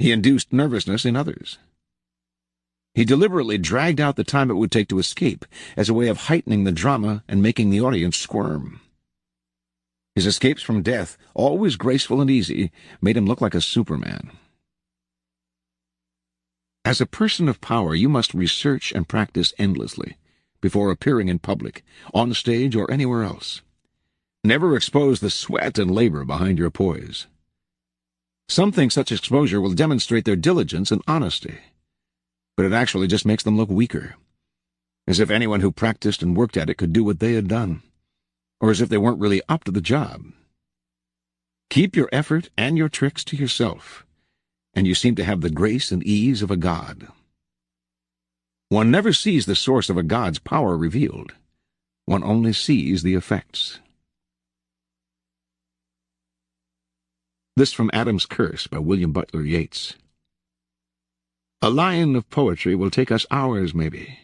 He induced nervousness in others. He deliberately dragged out the time it would take to escape as a way of heightening the drama and making the audience squirm. His escapes from death, always graceful and easy, made him look like a Superman. As a person of power, you must research and practice endlessly before appearing in public, on stage or anywhere else. Never expose the sweat and labor behind your poise. Some think such exposure will demonstrate their diligence and honesty, but it actually just makes them look weaker, as if anyone who practiced and worked at it could do what they had done, or as if they weren't really up to the job. Keep your effort and your tricks to yourself, and you seem to have the grace and ease of a god. One never sees the source of a god's power revealed. One only sees the effects. This from Adam's Curse by William Butler Yeats. A line of poetry will take us hours, maybe.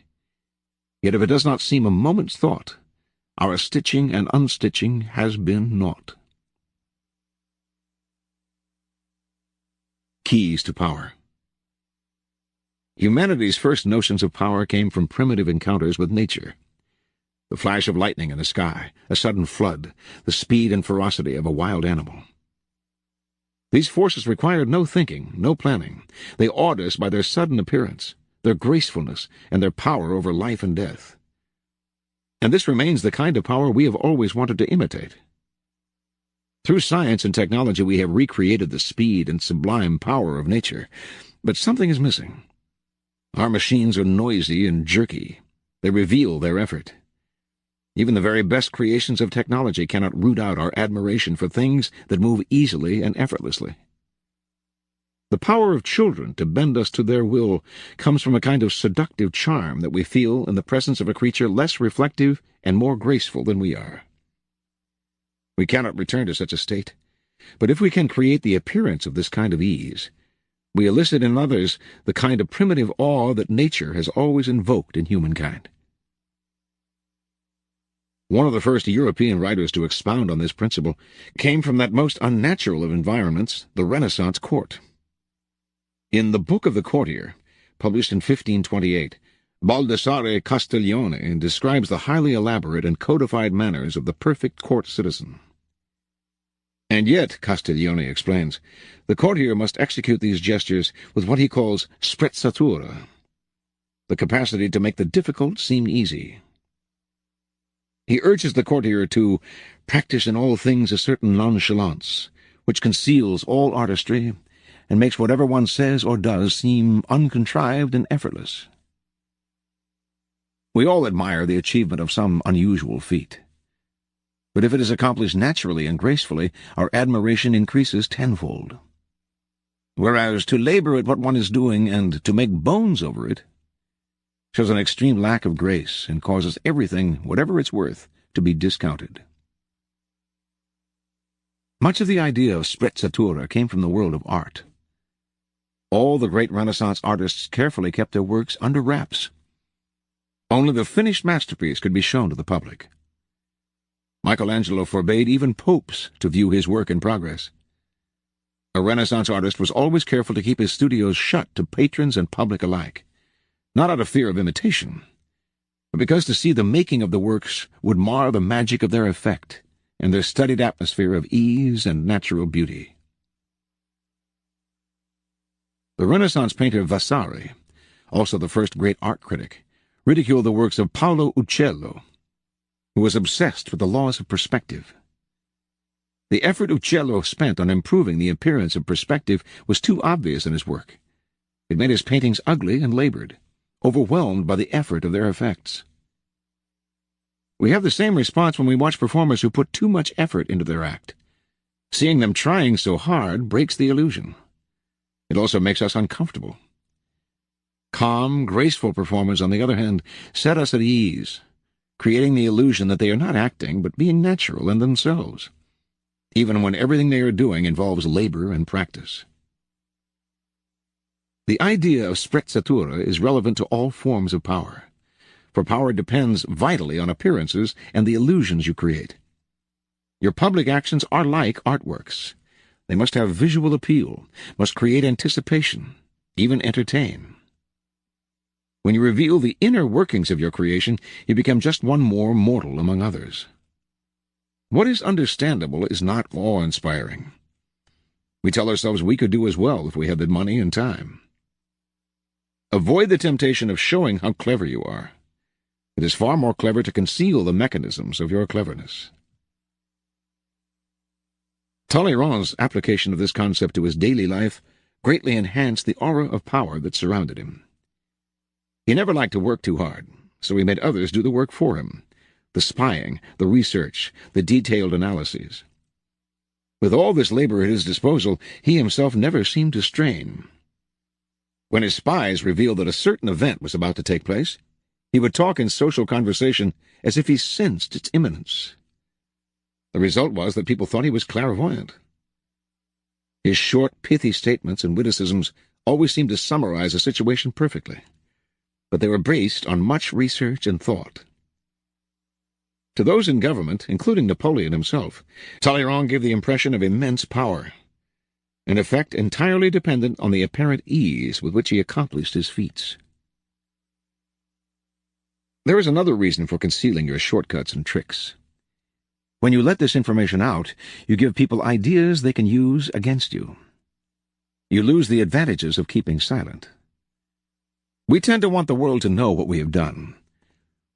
Yet if it does not seem a moment's thought, our stitching and unstitching has been naught. Keys to Power. Humanity's first notions of power came from primitive encounters with nature. The flash of lightning in the sky, a sudden flood, the speed and ferocity of a wild animal. These forces required no thinking, no planning. They awed us by their sudden appearance, their gracefulness, and their power over life and death. And this remains the kind of power we have always wanted to imitate. Through science and technology we have recreated the speed and sublime power of nature, but something is missing. Our machines are noisy and jerky. They reveal their effort. Even the very best creations of technology cannot root out our admiration for things that move easily and effortlessly. The power of children to bend us to their will comes from a kind of seductive charm that we feel in the presence of a creature less reflective and more graceful than we are. We cannot return to such a state, but if we can create the appearance of this kind of ease, we elicit in others the kind of primitive awe that nature has always invoked in humankind. One of the first European writers to expound on this principle came from that most unnatural of environments, the Renaissance court. In The Book of the Courtier, published in 1528, Baldassare Castiglione describes the highly elaborate and codified manners of the perfect court citizen. And yet, Castiglione explains, the courtier must execute these gestures with what he calls sprezzatura, the capacity to make the difficult seem easy. He urges the courtier to practice in all things a certain nonchalance, which conceals all artistry, and makes whatever one says or does seem uncontrived and effortless. We all admire the achievement of some unusual feat. But if it is accomplished naturally and gracefully, our admiration increases tenfold. Whereas to labor at what one is doing and to make bones over it shows an extreme lack of grace and causes everything, whatever it's worth, to be discounted. Much of the idea of sprezzatura came from the world of art. All the great Renaissance artists carefully kept their works under wraps. Only the finished masterpiece could be shown to the public. Michelangelo forbade even popes to view his work in progress. A Renaissance artist was always careful to keep his studios shut to patrons and public alike, not out of fear of imitation, but because to see the making of the works would mar the magic of their effect and their studied atmosphere of ease and natural beauty. The Renaissance painter Vasari, also the first great art critic, ridiculed the works of Paolo Uccello, who was obsessed with the laws of perspective. The effort Uccello spent on improving the appearance of perspective was too obvious in his work. It made his paintings ugly and labored, overwhelmed by the effort of their effects. We have the same response when we watch performers who put too much effort into their act. Seeing them trying so hard breaks the illusion. It also makes us uncomfortable. Calm, graceful performers, on the other hand, set us at ease, creating the illusion that they are not acting but being natural in themselves, even when everything they are doing involves labor and practice. The idea of sprezzatura is relevant to all forms of power, for power depends vitally on appearances and the illusions you create. Your public actions are like artworks. They must have visual appeal, must create anticipation, even entertain. When you reveal the inner workings of your creation, you become just one more mortal among others. What is understandable is not awe-inspiring. We tell ourselves we could do as well if we had the money and time. Avoid the temptation of showing how clever you are. It is far more clever to conceal the mechanisms of your cleverness. Talleyrand's application of this concept to his daily life greatly enhanced the aura of power that surrounded him. He never liked to work too hard, so he made others do the work for him, the spying, the research, the detailed analyses. With all this labor at his disposal, he himself never seemed to strain. When his spies revealed that a certain event was about to take place, he would talk in social conversation as if he sensed its imminence. The result was that people thought he was clairvoyant. His short, pithy statements and witticisms always seemed to summarize a situation perfectly, but they were based on much research and thought. To those in government, including Napoleon himself, Talleyrand gave the impression of immense power, an effect entirely dependent on the apparent ease with which he accomplished his feats. There is another reason for concealing your shortcuts and tricks. When you let this information out, you give people ideas they can use against you. You lose the advantages of keeping silent. We tend to want the world to know what we have done.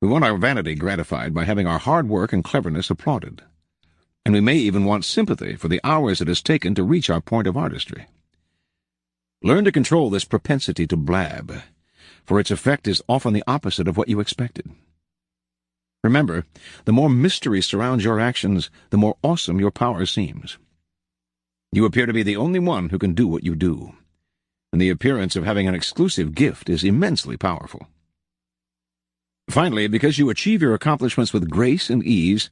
We want our vanity gratified by having our hard work and cleverness applauded. And we may even want sympathy for the hours it has taken to reach our point of artistry. Learn to control this propensity to blab, for its effect is often the opposite of what you expected. Remember, the more mystery surrounds your actions, the more awesome your power seems. You appear to be the only one who can do what you do, and the appearance of having an exclusive gift is immensely powerful. Finally, because you achieve your accomplishments with grace and ease,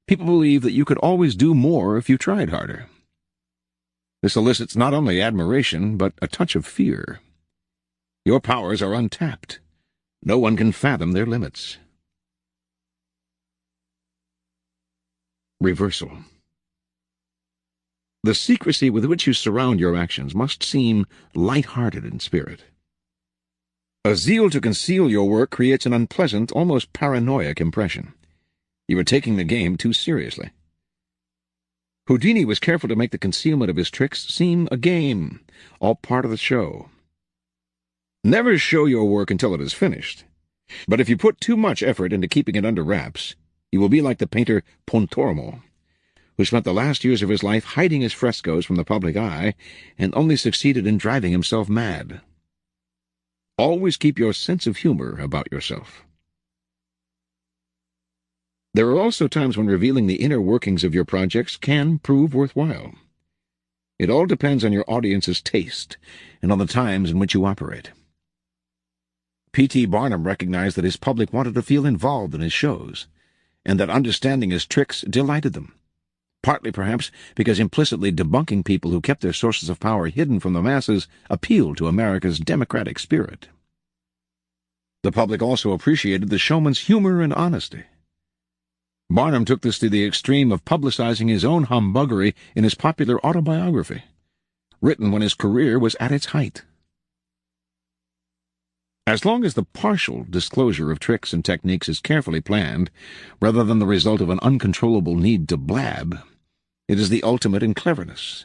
people believe that you could always do more if you tried harder. This elicits not only admiration, but a touch of fear. Your powers are untapped. No one can fathom their limits. Reversal. The secrecy with which you surround your actions must seem light-hearted in spirit. A zeal to conceal your work creates an unpleasant, almost paranoiac impression. You are taking the game too seriously. Houdini was careful to make the concealment of his tricks seem a game, all part of the show. Never show your work until it is finished. But if you put too much effort into keeping it under wraps, you will be like the painter Pontormo, who spent the last years of his life hiding his frescoes from the public eye and only succeeded in driving himself mad. Always keep your sense of humor about yourself. There are also times when revealing the inner workings of your projects can prove worthwhile. It all depends on your audience's taste and on the times in which you operate. P.T. Barnum recognized that his public wanted to feel involved in his shows, and that understanding his tricks delighted them, partly perhaps because implicitly debunking people who kept their sources of power hidden from the masses appealed to America's democratic spirit. The public also appreciated the showman's humor and honesty. Barnum took this to the extreme of publicizing his own humbuggery in his popular autobiography, written when his career was at its height. As long as the partial disclosure of tricks and techniques is carefully planned, rather than the result of an uncontrollable need to blab, it is the ultimate in cleverness.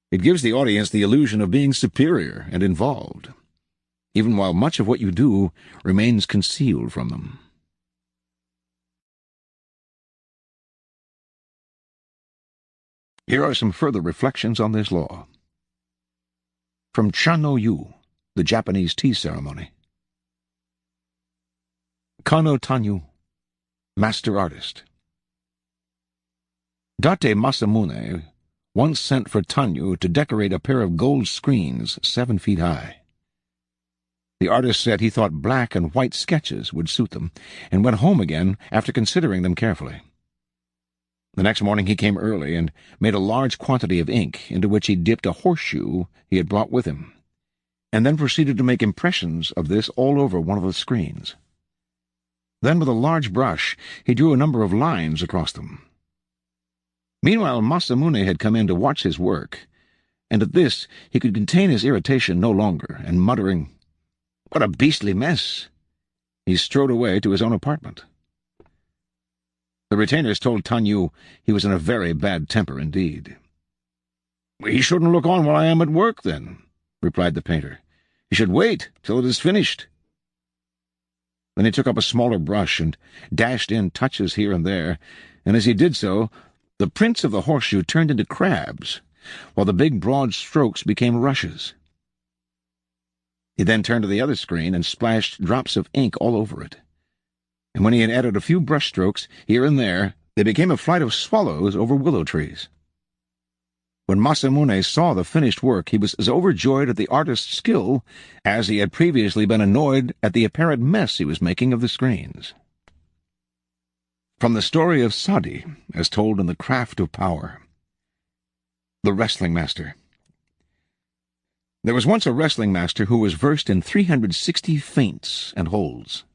It gives the audience the illusion of being superior and involved, even while much of what you do remains concealed from them. Here are some further reflections on this law. From Cha-no-yu, the Japanese tea ceremony. Kano Tanyu, master artist. Date Masamune once sent for Tanyu to decorate a pair of gold screens 7 feet high. The artist said he thought black and white sketches would suit them, and went home again after considering them carefully. The next morning he came early and made a large quantity of ink into which he dipped a horseshoe he had brought with him, and then proceeded to make impressions of this all over one of the screens. Then with a large brush he drew a number of lines across them. Meanwhile, Masamune had come in to watch his work, and at this he could contain his irritation no longer, and muttering, "What a beastly mess!" he strode away to his own apartment. The retainers told Tanyu he was in a very bad temper indeed. "He shouldn't look on while I am at work, then," replied the painter. "He should wait till it is finished." Then he took up a smaller brush and dashed in touches here and there, and as he did so, the prints of the horseshoe turned into crabs, while the big broad strokes became rushes. He then turned to the other screen and splashed drops of ink all over it. And when he had added a few brush strokes here and there, they became a flight of swallows over willow trees. When Masamune saw the finished work, he was as overjoyed at the artist's skill as he had previously been annoyed at the apparent mess he was making of the screens. From the story of Sadi, as told in The Craft of Power. The Wrestling Master. There was once a wrestling master who was versed in 360 feints and holds.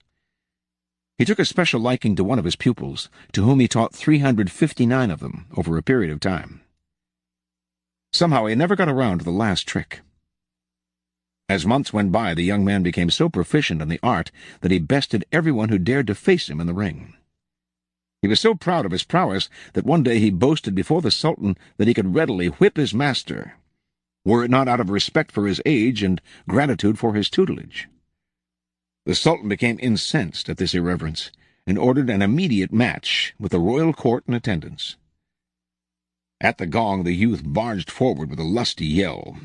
He took a special liking to one of his pupils, to whom he taught 359 of them over a period of time. Somehow he never got around to the last trick. As months went by, the young man became so proficient in the art that he bested everyone who dared to face him in the ring. He was so proud of his prowess that one day he boasted before the Sultan that he could readily whip his master, were it not out of respect for his age and gratitude for his tutelage. The Sultan became incensed at this irreverence, and ordered an immediate match with the royal court in attendance. At the gong the youth barged forward with a lusty yell,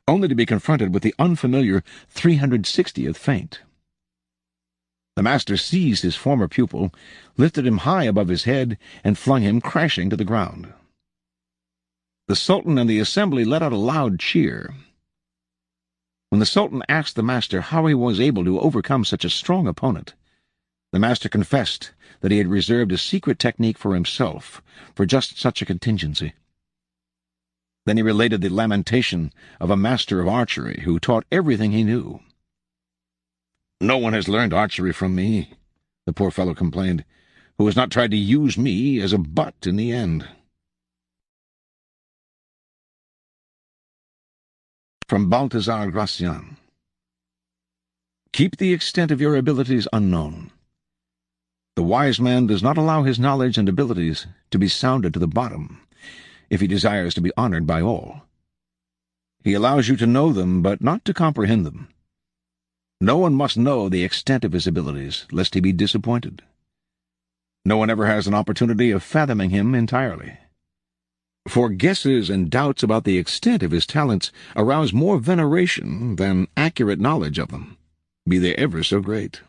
only to be confronted with the unfamiliar 360th feint. The master seized his former pupil, lifted him high above his head, and flung him crashing to the ground. The Sultan and the assembly let out a loud cheer. When the Sultan asked the master how he was able to overcome such a strong opponent, the master confessed that he had reserved a secret technique for himself, for just such a contingency. Then he related the lamentation of a master of archery who taught everything he knew. "No one has learned archery from me," the poor fellow complained, "who has not tried to use me as a butt in the end." From Balthazar Gracian. Keep the extent of your abilities unknown. The wise man does not allow his knowledge and abilities to be sounded to the bottom, if he desires to be honored by all. He allows you to know them, but not to comprehend them. No one must know the extent of his abilities, lest he be disappointed. No one ever has an opportunity of fathoming him entirely. For guesses and doubts about the extent of his talents arouse more veneration than accurate knowledge of them, be they ever so great.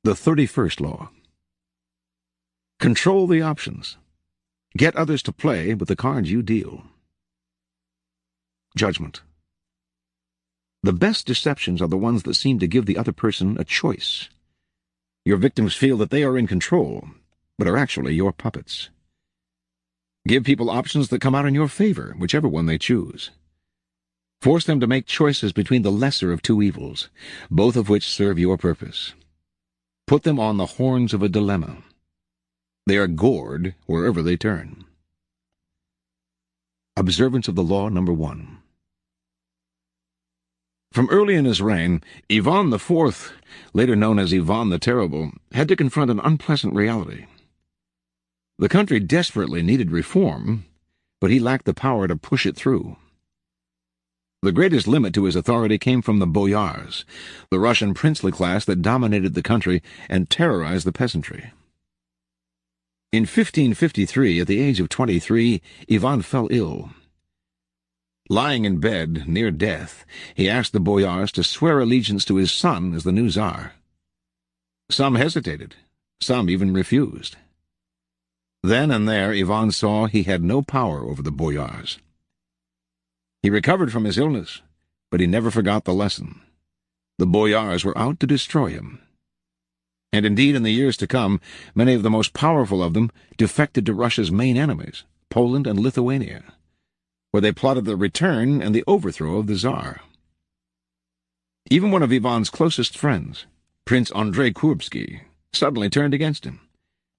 The 31st Law. Control the options. Get others to play with the cards you deal. Judgment. The best deceptions are the ones that seem to give the other person a choice. Your victims feel that they are in control, but are actually your puppets. Give people options that come out in your favor, whichever one they choose. Force them to make choices between the lesser of two evils, both of which serve your purpose. Put them on the horns of a dilemma. They are gored wherever they turn. Observance of the Law Number 1. From early in his reign, Ivan IV, later known as Ivan the Terrible, had to confront an unpleasant reality. The country desperately needed reform, but he lacked the power to push it through. The greatest limit to his authority came from the boyars, the Russian princely class that dominated the country and terrorized the peasantry. In 1553, at the age of 23, Ivan fell ill. Lying in bed, near death, he asked the boyars to swear allegiance to his son as the new Tsar. Some hesitated, some even refused. Then and there Ivan saw he had no power over the boyars. He recovered from his illness, but he never forgot the lesson. The boyars were out to destroy him. And indeed, in the years to come, many of the most powerful of them defected to Russia's main enemies, Poland and Lithuania, where they plotted the return and the overthrow of the Tsar. Even one of Ivan's closest friends, Prince Andrei Kurbsky, suddenly turned against him,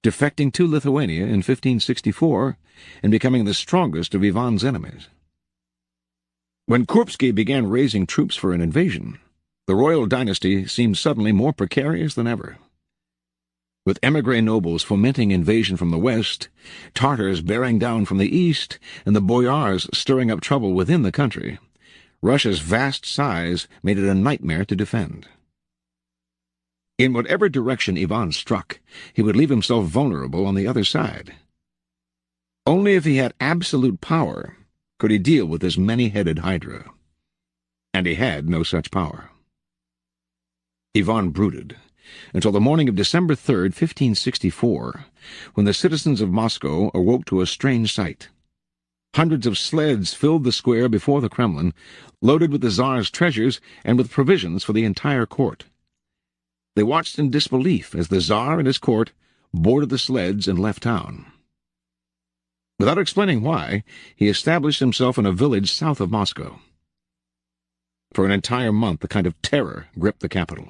defecting to Lithuania in 1564 and becoming the strongest of Ivan's enemies. When Kurbsky began raising troops for an invasion, the royal dynasty seemed suddenly more precarious than ever. With emigre nobles fomenting invasion from the west, Tartars bearing down from the east, and the boyars stirring up trouble within the country, Russia's vast size made it a nightmare to defend. In whatever direction Ivan struck, he would leave himself vulnerable on the other side. Only if he had absolute power could he deal with this many-headed hydra. And he had no such power. Ivan brooded until the morning of December 3rd, 1564, when the citizens of Moscow awoke to a strange sight. Hundreds of sleds filled the square before the Kremlin, loaded with the Tsar's treasures and with provisions for the entire court. They watched in disbelief as the Tsar and his court boarded the sleds and left town. Without explaining why, he established himself in a village south of Moscow. For an entire month, a kind of terror gripped the capital,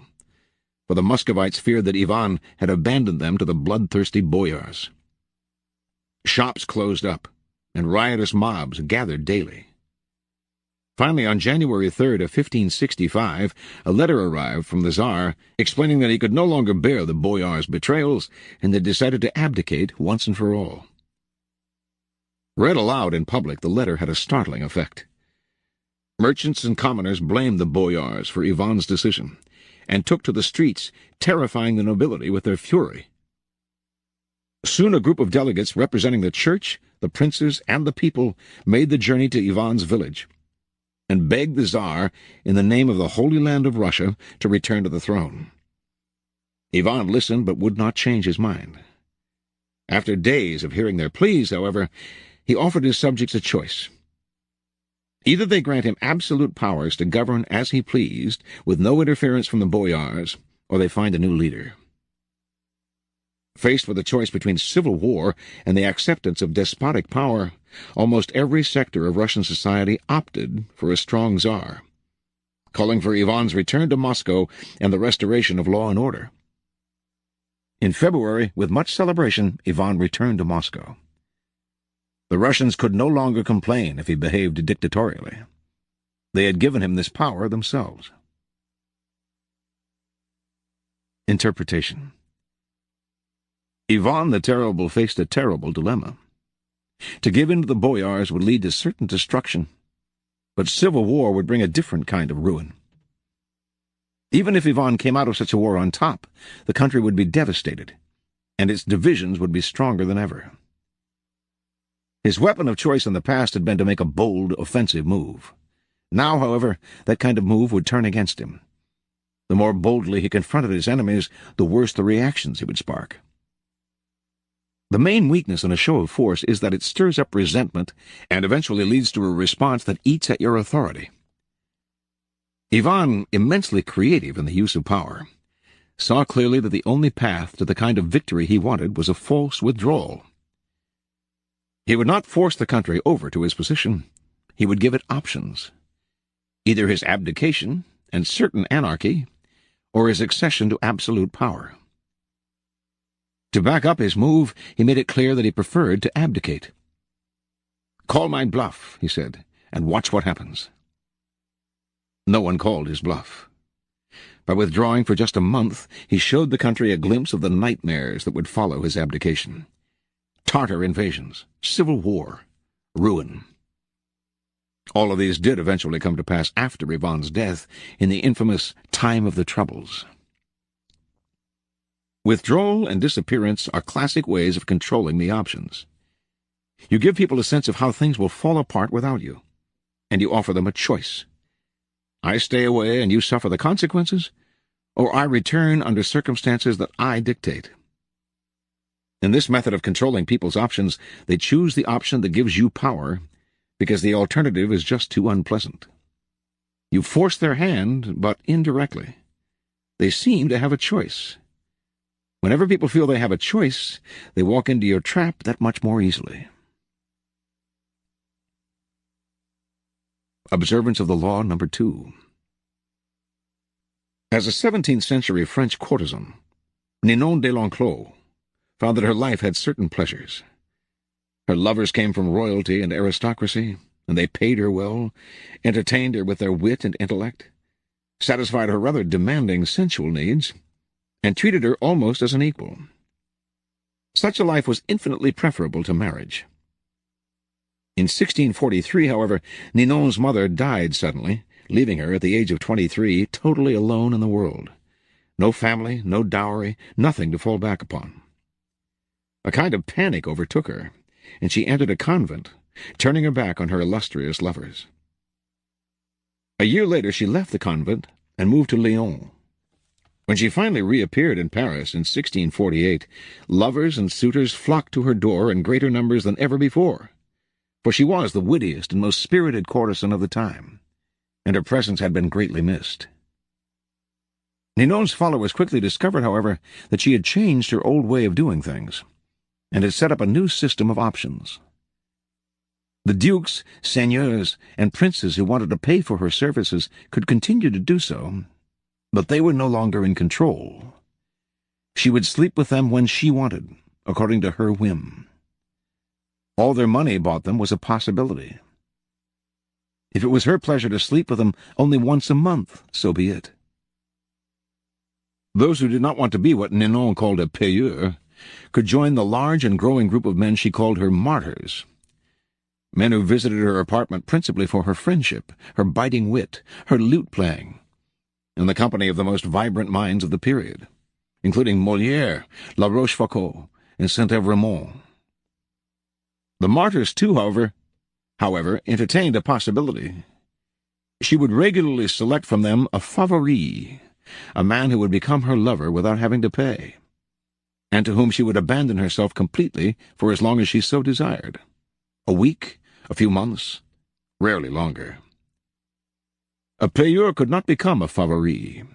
for the Muscovites feared that Ivan had abandoned them to the bloodthirsty boyars. Shops closed up, and riotous mobs gathered daily. Finally, on January 3rd of 1565, a letter arrived from the Tsar explaining that he could no longer bear the boyars' betrayals and had decided to abdicate once and for all. Read aloud in public, the letter had a startling effect. Merchants and commoners blamed the boyars for Ivan's decision, and took to the streets, terrifying the nobility with their fury. Soon a group of delegates representing the church, the princes, and the people made the journey to Ivan's village, and begged the Tsar, in the name of the Holy Land of Russia, to return to the throne. Ivan listened but would not change his mind. After days of hearing their pleas, however, he offered his subjects a choice. Either they grant him absolute powers to govern as he pleased, with no interference from the boyars, or they find a new leader. Faced with a choice between civil war and the acceptance of despotic power, almost every sector of Russian society opted for a strong Tsar, calling for Ivan's return to Moscow and the restoration of law and order. In February, with much celebration, Ivan returned to Moscow. The Russians could no longer complain if he behaved dictatorially. They had given him this power themselves. Interpretation. Ivan the Terrible faced a terrible dilemma. To give in to the boyars would lead to certain destruction, but civil war would bring a different kind of ruin. Even if Ivan came out of such a war on top, the country would be devastated, and its divisions would be stronger than ever. His weapon of choice in the past had been to make a bold, offensive move. Now, however, that kind of move would turn against him. The more boldly he confronted his enemies, the worse the reactions he would spark. The main weakness in a show of force is that it stirs up resentment and eventually leads to a response that eats at your authority. Ivan, immensely creative in the use of power, saw clearly that the only path to the kind of victory he wanted was a false withdrawal. He would not force the country over to his position. He would give it options. Either his abdication and certain anarchy, or his accession to absolute power. To back up his move, he made it clear that he preferred to abdicate. "Call my bluff," he said, "and watch what happens." No one called his bluff. By withdrawing for just a month, he showed the country a glimpse of the nightmares that would follow his abdication. Tartar invasions, civil war, ruin. All of these did eventually come to pass after Ivan's death, in the infamous Time of the Troubles. Withdrawal and disappearance are classic ways of controlling the options. You give people a sense of how things will fall apart without you, and you offer them a choice. I stay away and you suffer the consequences, or I return under circumstances that I dictate. In this method of controlling people's options, they choose the option that gives you power, because the alternative is just too unpleasant. You force their hand, but indirectly. They seem to have a choice. Whenever people feel they have a choice, they walk into your trap that much more easily. Observance of the law number 2. As a 17th-century French courtesan, Ninon de l'Enclos found that her life had certain pleasures. Her lovers came from royalty and aristocracy, and they paid her well, entertained her with their wit and intellect, satisfied her rather demanding sensual needs, and treated her almost as an equal. Such a life was infinitely preferable to marriage. In 1643, however, Ninon's mother died suddenly, leaving her at the age of 23 totally alone in the world. No family, no dowry, nothing to fall back upon. A kind of panic overtook her, and she entered a convent, turning her back on her illustrious lovers. A year later she left the convent and moved to Lyon. When she finally reappeared in Paris in 1648, lovers and suitors flocked to her door in greater numbers than ever before, for she was the wittiest and most spirited courtesan of the time, and her presence had been greatly missed. Ninon's followers quickly discovered, however, that she had changed her old way of doing things, and had set up a new system of options. The dukes, seigneurs, and princes who wanted to pay for her services could continue to do so, but they were no longer in control. She would sleep with them when she wanted, according to her whim. All their money bought them was a possibility. If it was her pleasure to sleep with them only once a month, so be it. Those who did not want to be what Ninon called a payeur could join the large and growing group of men she called her martyrs, men who visited her apartment principally for her friendship, her biting wit, her lute-playing, in the company of the most vibrant minds of the period, including Molière, La Rochefoucauld, and Saint-Evremond. The martyrs, too, however, entertained a possibility. She would regularly select from them a favori, a man who would become her lover without having to pay, and to whom she would abandon herself completely for as long as she so desired. A week, a few months, rarely longer. A payeur could not become a favori,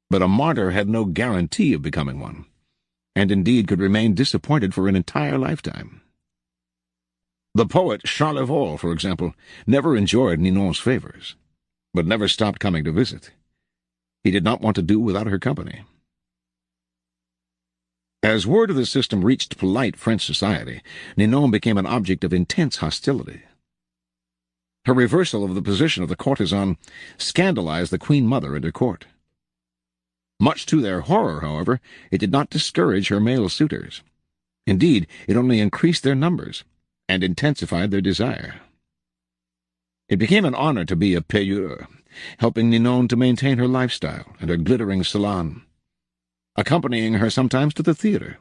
but a martyr had no guarantee of becoming one, and indeed could remain disappointed for an entire lifetime. The poet Charlevoix, for example, never enjoyed Ninon's favors, but never stopped coming to visit. He did not want to do without her company. As word of the system reached polite French society, Ninon became an object of intense hostility. Her reversal of the position of the courtesan scandalized the Queen Mother and her court. Much to their horror, however, it did not discourage her male suitors. Indeed, it only increased their numbers and intensified their desire. It became an honor to be a payeur, helping Ninon to maintain her lifestyle and her glittering salon, accompanying her sometimes to the theater,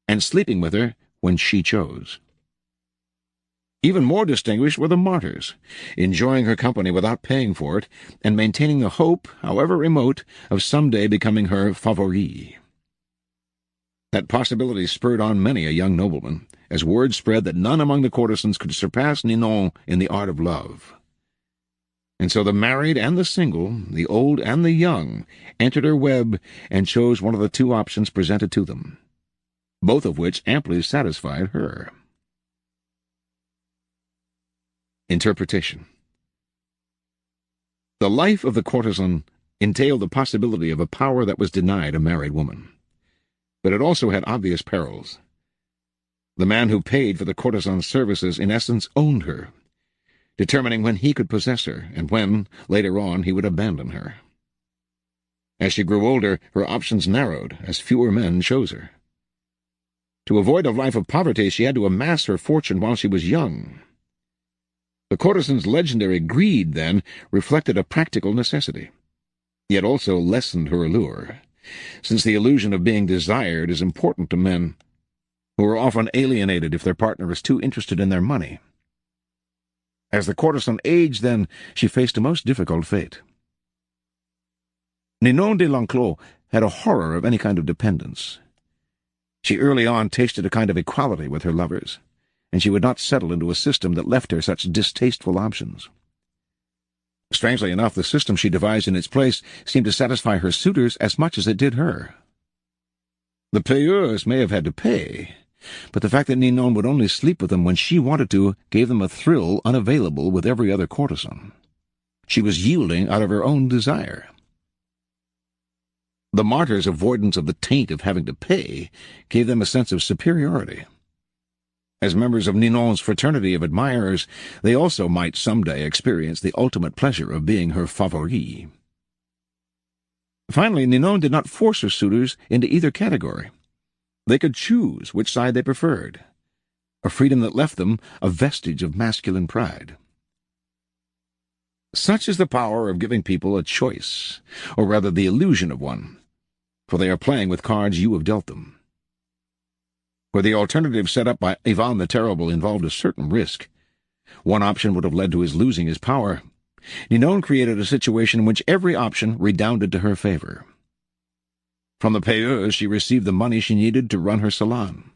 and sleeping with her when she chose. Even more distinguished were the martyrs, enjoying her company without paying for it, and maintaining the hope, however remote, of someday becoming her favori. That possibility spurred on many a young nobleman, as word spread that none among the courtesans could surpass Ninon in the art of love. And so the married and the single, the old and the young, entered her web and chose one of the two options presented to them, both of which amply satisfied her. Interpretation. The life of the courtesan entailed the possibility of a power that was denied a married woman, but it also had obvious perils. The man who paid for the courtesan's services in essence owned her, determining when he could possess her and when, later on, he would abandon her. As she grew older, her options narrowed as fewer men chose her. To avoid a life of poverty, she had to amass her fortune while she was young. The courtesan's legendary greed, then, reflected a practical necessity, yet also lessened her allure, since the illusion of being desired is important to men, who are often alienated if their partner is too interested in their money. As the courtesan aged, then, she faced a most difficult fate. Ninon de l'Enclos had a horror of any kind of dependence. She early on tasted a kind of equality with her lovers, and she would not settle into a system that left her such distasteful options. Strangely enough, the system she devised in its place seemed to satisfy her suitors as much as it did her. The payeurs may have had to pay, but the fact that Ninon would only sleep with them when she wanted to gave them a thrill unavailable with every other courtesan. She was yielding out of her own desire. The martyrs' avoidance of the taint of having to pay gave them a sense of superiority. As members of Ninon's fraternity of admirers, they also might someday experience the ultimate pleasure of being her favori. Finally, Ninon did not force her suitors into either category. They could choose which side they preferred, a freedom that left them a vestige of masculine pride. Such is the power of giving people a choice, or rather the illusion of one, for they are playing with cards you have dealt them. Where the alternative set up by Ivan the Terrible involved a certain risk, one option would have led to his losing his power. Ninon created a situation in which every option redounded to her favor. From the payeurs she received the money she needed to run her salon,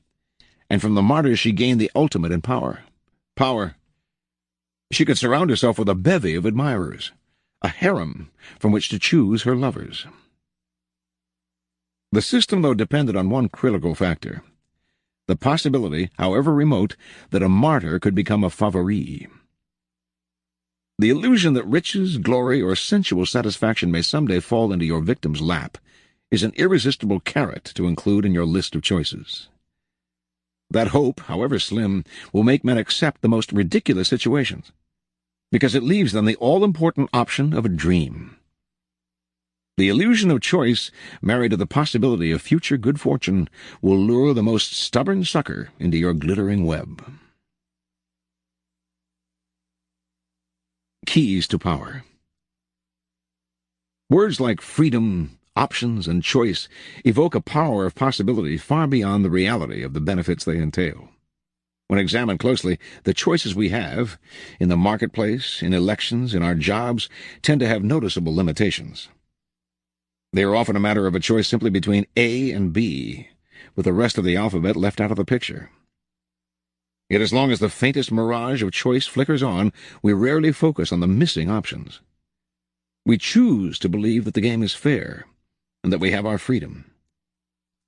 and from the martyrs she gained the ultimate in power. Power. She could surround herself with a bevy of admirers, a harem from which to choose her lovers. The system, though, depended on one critical factor: the possibility, however remote, that a martyr could become a favori. The illusion that riches, glory, or sensual satisfaction may someday fall into your victim's lap is an irresistible carrot to include in your list of choices. That hope, however slim, will make men accept the most ridiculous situations, because it leaves them the all-important option of a dream. The illusion of choice, married to the possibility of future good fortune, will lure the most stubborn sucker into your glittering web. Keys to power. Words like freedom, options, and choice evoke a power of possibility far beyond the reality of the benefits they entail. When examined closely, the choices we have, in the marketplace, in elections, in our jobs, tend to have noticeable limitations. They are often a matter of a choice simply between A and B, with the rest of the alphabet left out of the picture. Yet as long as the faintest mirage of choice flickers on, we rarely focus on the missing options. We choose to believe that the game is fair, and that we have our freedom.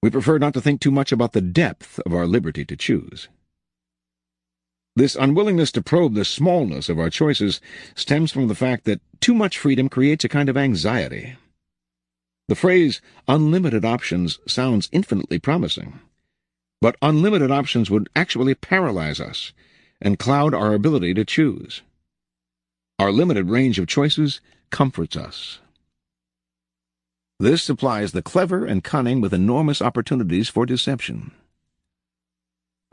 We prefer not to think too much about the depth of our liberty to choose. This unwillingness to probe the smallness of our choices stems from the fact that too much freedom creates a kind of anxiety. The phrase unlimited options sounds infinitely promising, but unlimited options would actually paralyze us and cloud our ability to choose. Our limited range of choices comforts us. This supplies the clever and cunning with enormous opportunities for deception.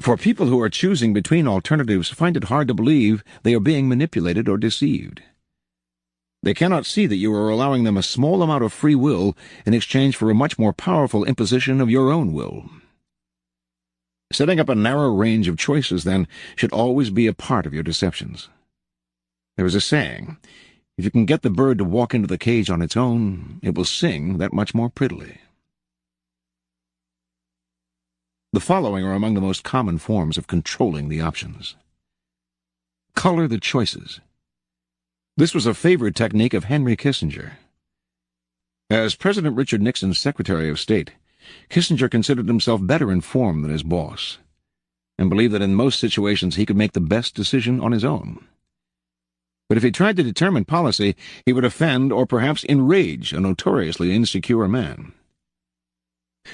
For people who are choosing between alternatives find it hard to believe they are being manipulated or deceived. They cannot see that you are allowing them a small amount of free will in exchange for a much more powerful imposition of your own will. Setting up a narrow range of choices, then, should always be a part of your deceptions. There is a saying: if you can get the bird to walk into the cage on its own, it will sing that much more prettily. The following are among the most common forms of controlling the options. Color the choices. This was a favorite technique of Henry Kissinger. As President Richard Nixon's Secretary of State, Kissinger considered himself better informed than his boss, and believed that in most situations he could make the best decision on his own. But if he tried to determine policy, he would offend or perhaps enrage a notoriously insecure man.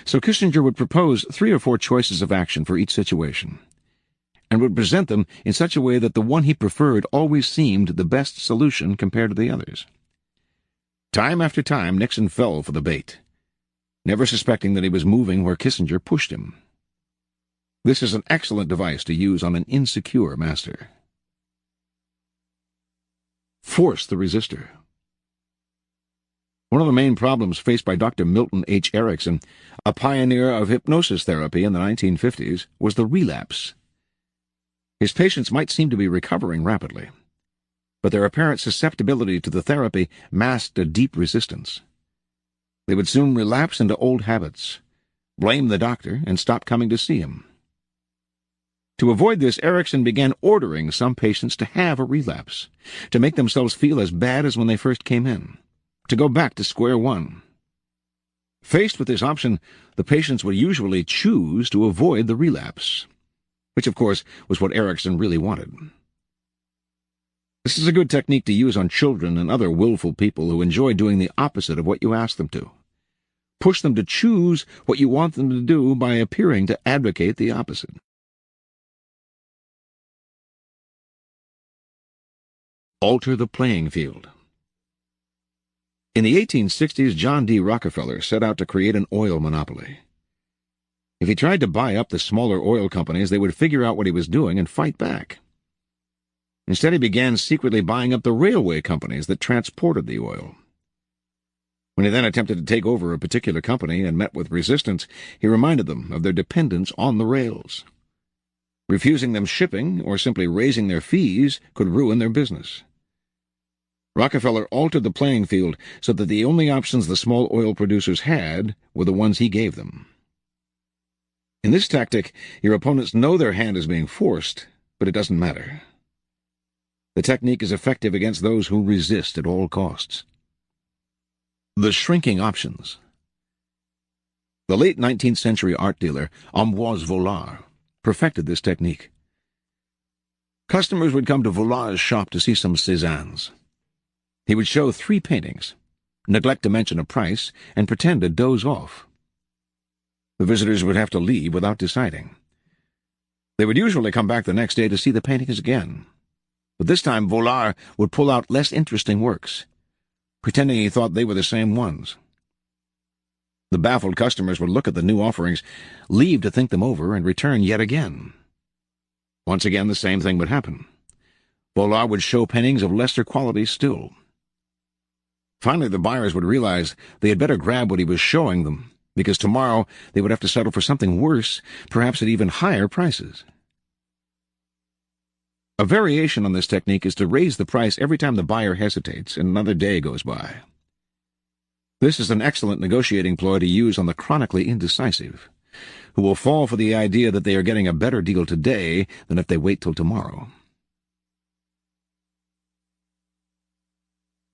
So Kissinger would propose 3 or 4 choices of action for each situation, and would present them in such a way that the one he preferred always seemed the best solution compared to the others. Time after time, Nixon fell for the bait, never suspecting that he was moving where Kissinger pushed him. This is an excellent device to use on an insecure master. Force the resistor. One of the main problems faced by Dr. Milton H. Erickson, a pioneer of hypnosis therapy in the 1950s, was the relapse. His patients might seem to be recovering rapidly, but their apparent susceptibility to the therapy masked a deep resistance. They would soon relapse into old habits, blame the doctor, and stop coming to see him. To avoid this, Erickson began ordering some patients to have a relapse, to make themselves feel as bad as when they first came in, to go back to square one. Faced with this option, the patients would usually choose to avoid the relapse, which, of course, was what Erickson really wanted. This is a good technique to use on children and other willful people who enjoy doing the opposite of what you ask them to. Push them to choose what you want them to do by appearing to advocate the opposite. Alter the playing field. In the 1860s, John D. Rockefeller set out to create an oil monopoly. If he tried to buy up the smaller oil companies, they would figure out what he was doing and fight back. Instead, he began secretly buying up the railway companies that transported the oil. When he then attempted to take over a particular company and met with resistance, he reminded them of their dependence on the rails. Refusing them shipping or simply raising their fees could ruin their business. Rockefeller altered the playing field so that the only options the small oil producers had were the ones he gave them. In this tactic, your opponents know their hand is being forced, but it doesn't matter. The technique is effective against those who resist at all costs. The shrinking options. The late 19th century art dealer Ambroise Vollard perfected this technique. Customers would come to Vollard's shop to see some Cézannes. He would show 3 paintings, neglect to mention a price, and pretend to doze off. The visitors would have to leave without deciding. They would usually come back the next day to see the paintings again, but this time Vollard would pull out less interesting works, pretending he thought they were the same ones. The baffled customers would look at the new offerings, leave to think them over, and return yet again. Once again, the same thing would happen. Vollard would show paintings of lesser quality still. Finally, the buyers would realize they had better grab what he was showing them, because tomorrow they would have to settle for something worse, perhaps at even higher prices. A variation on this technique is to raise the price every time the buyer hesitates and another day goes by. This is an excellent negotiating ploy to use on the chronically indecisive, who will fall for the idea that they are getting a better deal today than if they wait till tomorrow.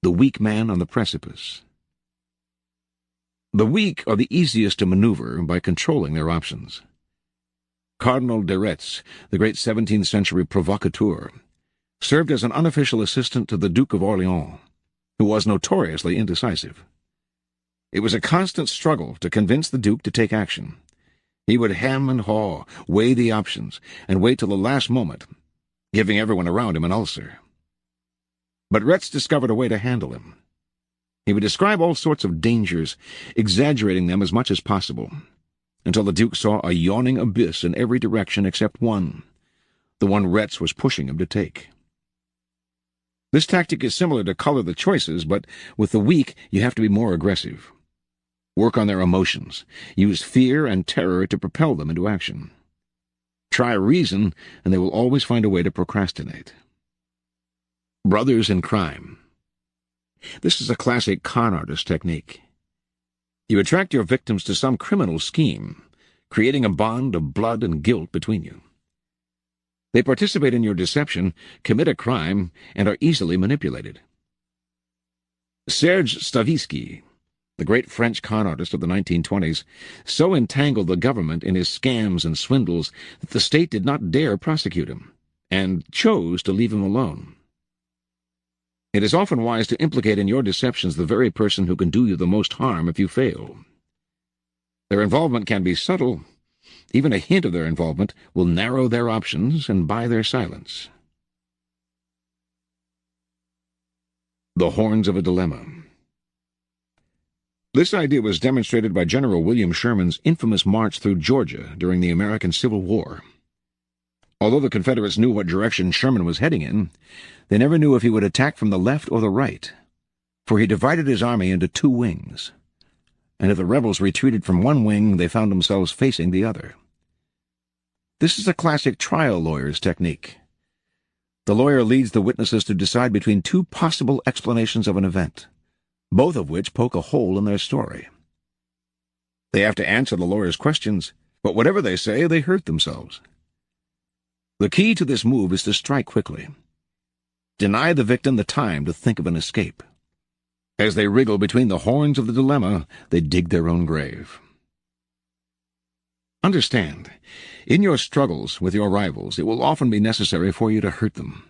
The weak man on the precipice. The weak are the easiest to maneuver by controlling their options. Cardinal de Retz, the great 17th century provocateur, served as an unofficial assistant to the Duke of Orleans, who was notoriously indecisive. It was a constant struggle to convince the Duke to take action. He would hem and haw, weigh the options, and wait till the last moment, giving everyone around him an ulcer. But Retz discovered a way to handle him. He would describe all sorts of dangers, exaggerating them as much as possible, until the Duke saw a yawning abyss in every direction except one, the one Retz was pushing him to take. This tactic is similar to color the choices, but with the weak you have to be more aggressive. Work on their emotions. Use fear and terror to propel them into action. Try reason, and they will always find a way to procrastinate. Brothers in crime. This is a classic con artist technique. You attract your victims to some criminal scheme, creating a bond of blood and guilt between you. They participate in your deception, commit a crime, and are easily manipulated. Serge Stavisky, the great French con artist of the 1920s, so entangled the government in his scams and swindles that the state did not dare prosecute him, and chose to leave him alone. It is often wise to implicate in your deceptions the very person who can do you the most harm if you fail. Their involvement can be subtle. Even a hint of their involvement will narrow their options and buy their silence. The horns of a dilemma. This idea was demonstrated by General William Sherman's infamous march through Georgia during the American Civil War. Although the Confederates knew what direction Sherman was heading in, they never knew if he would attack from the left or the right, for he divided his army into 2 wings, and if the rebels retreated from one wing, they found themselves facing the other. This is a classic trial lawyer's technique. The lawyer leads the witnesses to decide between 2 possible explanations of an event, both of which poke a hole in their story. They have to answer the lawyer's questions, but whatever they say, they hurt themselves. The key to this move is to strike quickly. Deny the victim the time to think of an escape. As they wriggle between the horns of the dilemma, they dig their own grave. Understand, in your struggles with your rivals, it will often be necessary for you to hurt them.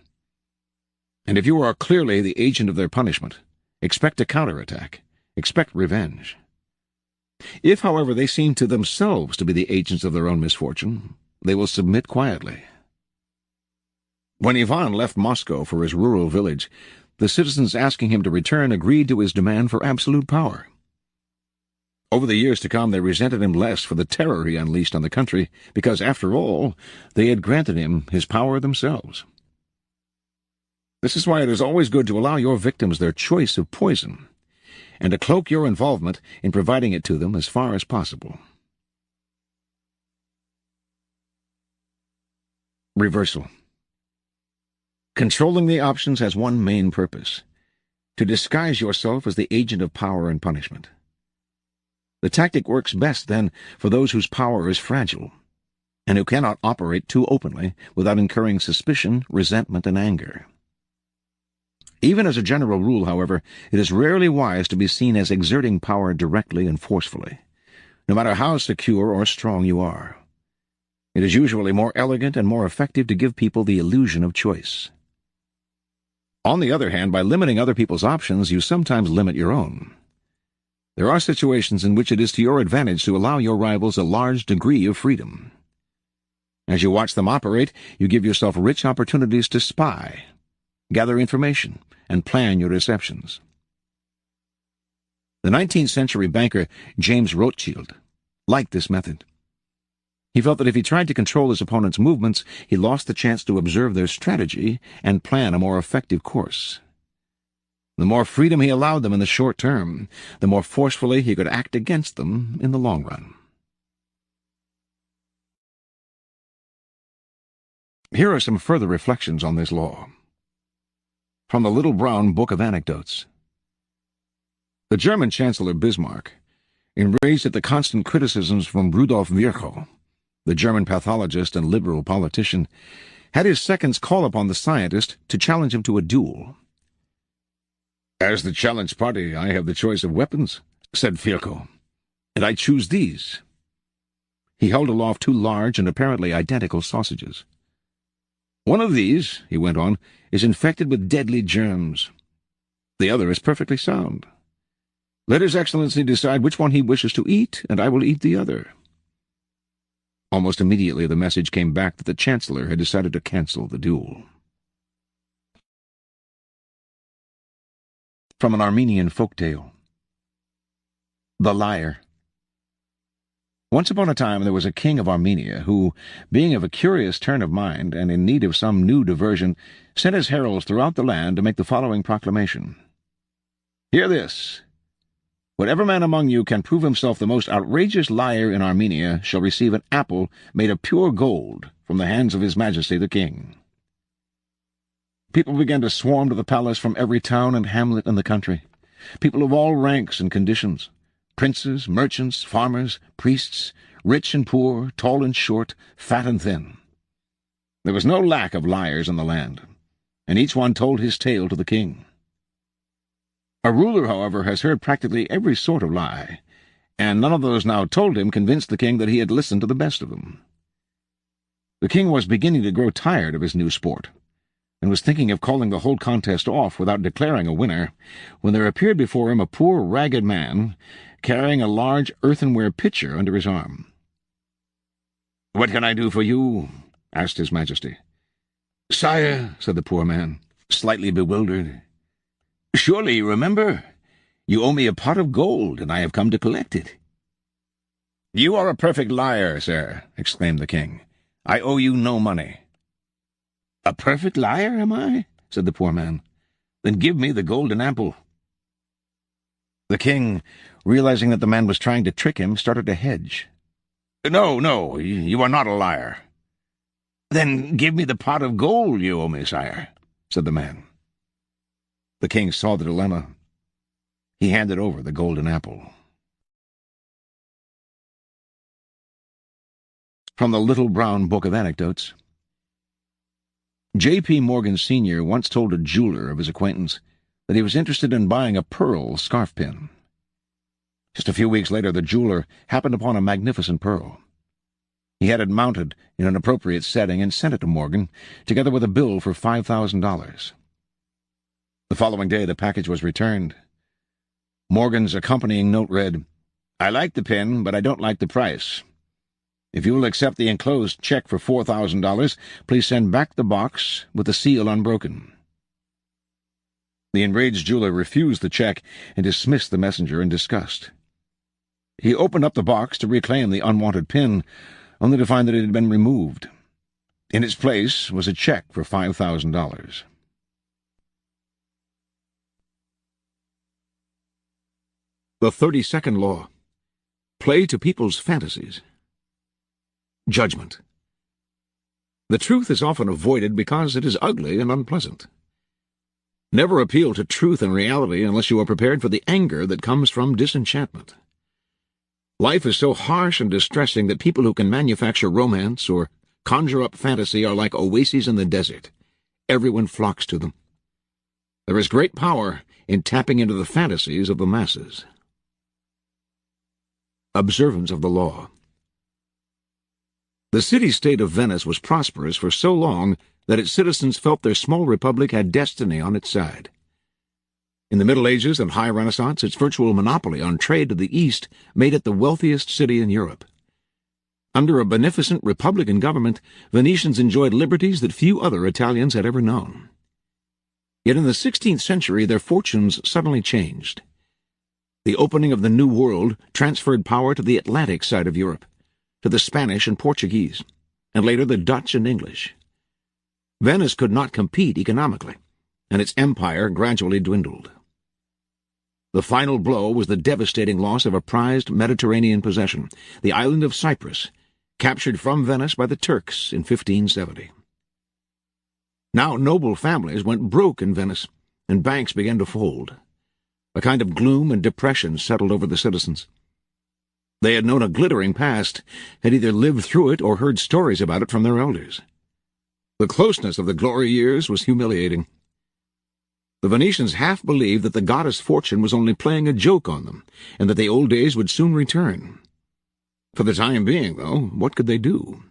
And if you are clearly the agent of their punishment, expect a counterattack, expect revenge. If, however, they seem to themselves to be the agents of their own misfortune, they will submit quietly. When Ivan left Moscow for his rural village, the citizens asking him to return agreed to his demand for absolute power. Over the years to come, they resented him less for the terror he unleashed on the country, because, after all, they had granted him his power themselves. This is why it is always good to allow your victims their choice of poison, and to cloak your involvement in providing it to them as far as possible. Reversal. Controlling the options has one main purpose: to disguise yourself as the agent of power and punishment. The tactic works best, then, for those whose power is fragile, and who cannot operate too openly without incurring suspicion, resentment, and anger. Even as a general rule, however, it is rarely wise to be seen as exerting power directly and forcefully, no matter how secure or strong you are. It is usually more elegant and more effective to give people the illusion of choice. On the other hand, by limiting other people's options, you sometimes limit your own. There are situations in which it is to your advantage to allow your rivals a large degree of freedom. As you watch them operate, you give yourself rich opportunities to spy, gather information, and plan your deceptions. The 19th century banker James Rothschild liked this method. He felt that if he tried to control his opponent's movements, he lost the chance to observe their strategy and plan a more effective course. The more freedom he allowed them in the short term, the more forcefully he could act against them in the long run. Here are some further reflections on this law. From the Little Brown Book of Anecdotes. The German Chancellor Bismarck, enraged at the constant criticisms from Rudolf Virchow, the German pathologist and liberal politician, had his seconds call upon the scientist to challenge him to a duel. "As the challenged party, I have the choice of weapons," said Virchow, "and I choose these." He held aloft two large and apparently identical sausages. "One of these," he went on, "is infected with deadly germs. The other is perfectly sound. Let His Excellency decide which one he wishes to eat, and I will eat the other." Almost immediately the message came back that the Chancellor had decided to cancel the duel. From an Armenian folk tale. The Liar. Once upon a time there was a king of Armenia who, being of a curious turn of mind and in need of some new diversion, sent his heralds throughout the land to make the following proclamation: "Hear this! Whatever man among you can prove himself the most outrageous liar in Armenia shall receive an apple made of pure gold from the hands of His Majesty the King." People began to swarm to the palace from every town and hamlet in the country, people of all ranks and conditions, princes, merchants, farmers, priests, rich and poor, tall and short, fat and thin. There was no lack of liars in the land, and each one told his tale to the king. A ruler, however, has heard practically every sort of lie, and none of those now told him convinced the king that he had listened to the best of them. The king was beginning to grow tired of his new sport, and was thinking of calling the whole contest off without declaring a winner, when there appeared before him a poor, ragged man, carrying a large earthenware pitcher under his arm. "What can I do for you?" asked His Majesty. "Sire," said the poor man, slightly bewildered, "surely you remember? You owe me a pot of gold, and I have come to collect it." "You are a perfect liar, sir," exclaimed the king. "I owe you no money." "A perfect liar, am I?" said the poor man. "Then give me the golden apple." The king, realizing that the man was trying to trick him, started to hedge. No, you are not a liar." "Then give me the pot of gold you owe me, sire," said the man. The king saw the dilemma. He handed over the golden apple. From the Little Brown Book of Anecdotes. J.P. Morgan Sr. once told a jeweler of his acquaintance that he was interested in buying a pearl scarf pin. Just a few weeks later, the jeweler happened upon a magnificent pearl. He had it mounted in an appropriate setting and sent it to Morgan, together with a bill for $5,000. The following day, the package was returned. Morgan's accompanying note read, I like the pen, but I don't like the price. If you will accept the enclosed check for $4,000, please send back the box with the seal unbroken." The enraged jeweler refused the check and dismissed the messenger in disgust. He opened up the box to reclaim the unwanted pin, only to find that it had been removed. In its place was a check for $5,000. The 32nd Law. Play to people's fantasies. Judgment. The truth is often avoided because it is ugly and unpleasant. Never appeal to truth and reality unless you are prepared for the anger that comes from disenchantment. Life is so harsh and distressing that people who can manufacture romance or conjure up fantasy are like oases in the desert. Everyone flocks to them. There is great power in tapping into the fantasies of the masses. Observance of the law. The city-state of Venice was prosperous for so long that its citizens felt their small republic had destiny on its side. In the Middle Ages and High Renaissance, its virtual monopoly on trade to the East made it the wealthiest city in Europe. Under a beneficent republican government, Venetians enjoyed liberties that few other Italians had ever known. Yet in the 16th century their fortunes suddenly changed. The opening of the New World transferred power to the Atlantic side of Europe, to the Spanish and Portuguese, and later the Dutch and English. Venice could not compete economically, and its empire gradually dwindled. The final blow was the devastating loss of a prized Mediterranean possession, the island of Cyprus, captured from Venice by the Turks in 1570. Now noble families went broke in Venice, and banks began to fold. A kind of gloom and depression settled over the citizens. They had known a glittering past, had either lived through it or heard stories about it from their elders. The closeness of the glory years was humiliating. The Venetians half believed that the goddess Fortune was only playing a joke on them, and that the old days would soon return. For the time being, though, what could they do?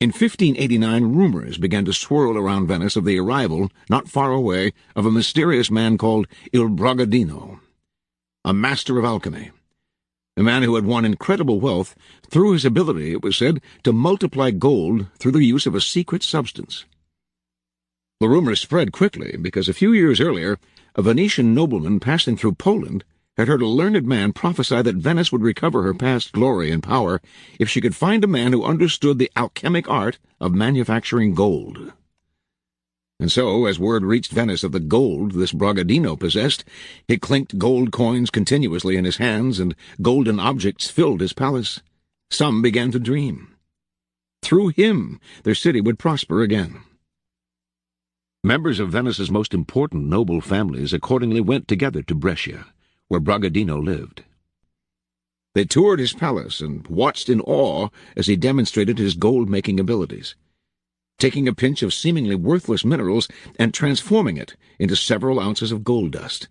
In 1589, rumors began to swirl around Venice of the arrival, not far away, of a mysterious man called Il Bragadino, a master of alchemy, a man who had won incredible wealth through his ability, it was said, to multiply gold through the use of a secret substance. The rumors spread quickly because a few years earlier, a Venetian nobleman passing through Poland had heard a learned man prophesy that Venice would recover her past glory and power if she could find a man who understood the alchemic art of manufacturing gold. And so, as word reached Venice of the gold this Bragadino possessed, he clinked gold coins continuously in his hands, and golden objects filled his palace. Some began to dream. Through him, their city would prosper again. Members of Venice's most important noble families accordingly went together to Brescia, where Bragadino lived. They toured his palace and watched in awe as he demonstrated his gold-making abilities, taking a pinch of seemingly worthless minerals and transforming it into several ounces of gold dust.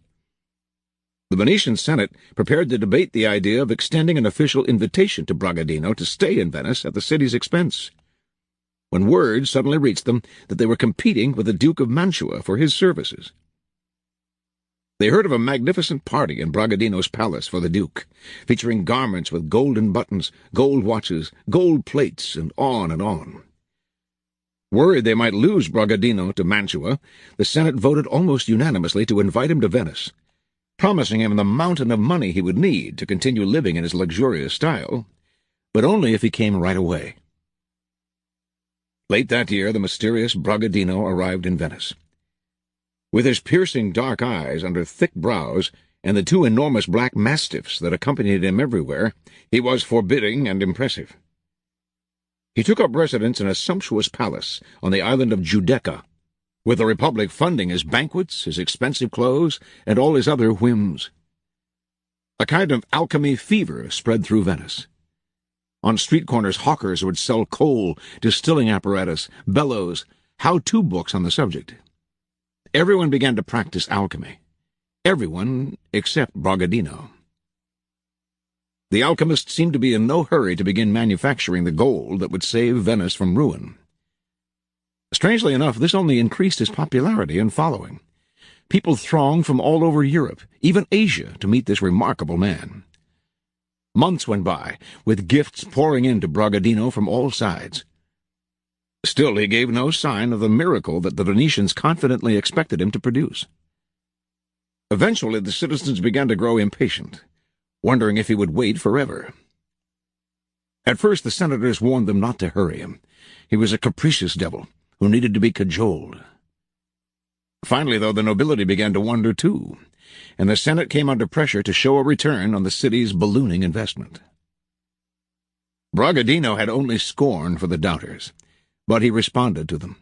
The Venetian Senate prepared to debate the idea of extending an official invitation to Bragadino to stay in Venice at the city's expense, when word suddenly reached them that they were competing with the Duke of Mantua for his services. They heard of a magnificent party in Bragadino's palace for the Duke, featuring garments with golden buttons, gold watches, gold plates, and on and on. Worried they might lose Bragadino to Mantua, the Senate voted almost unanimously to invite him to Venice, promising him the mountain of money he would need to continue living in his luxurious style, but only if he came right away. Late that year, the mysterious Bragadino arrived in Venice. With his piercing dark eyes under thick brows and the two enormous black mastiffs that accompanied him everywhere, he was forbidding and impressive. He took up residence in a sumptuous palace on the island of Giudecca, with the Republic funding his banquets, his expensive clothes, and all his other whims. A kind of alchemy fever spread through Venice. On street corners, hawkers would sell coal, distilling apparatus, bellows, how-to books on the subject. Everyone began to practice alchemy. Everyone except Bragadino. The alchemists seemed to be in no hurry to begin manufacturing the gold that would save Venice from ruin. Strangely enough, this only increased his popularity and following. People thronged from all over Europe, even Asia, to meet this remarkable man. Months went by, with gifts pouring into Bragadino from all sides. Still, he gave no sign of the miracle that the Venetians confidently expected him to produce. Eventually, the citizens began to grow impatient, wondering if he would wait forever. At first, the senators warned them not to hurry him. He was a capricious devil who needed to be cajoled. Finally, though, the nobility began to wonder too, and the Senate came under pressure to show a return on the city's ballooning investment. Bragadino had only scorn for the doubters, but he responded to them.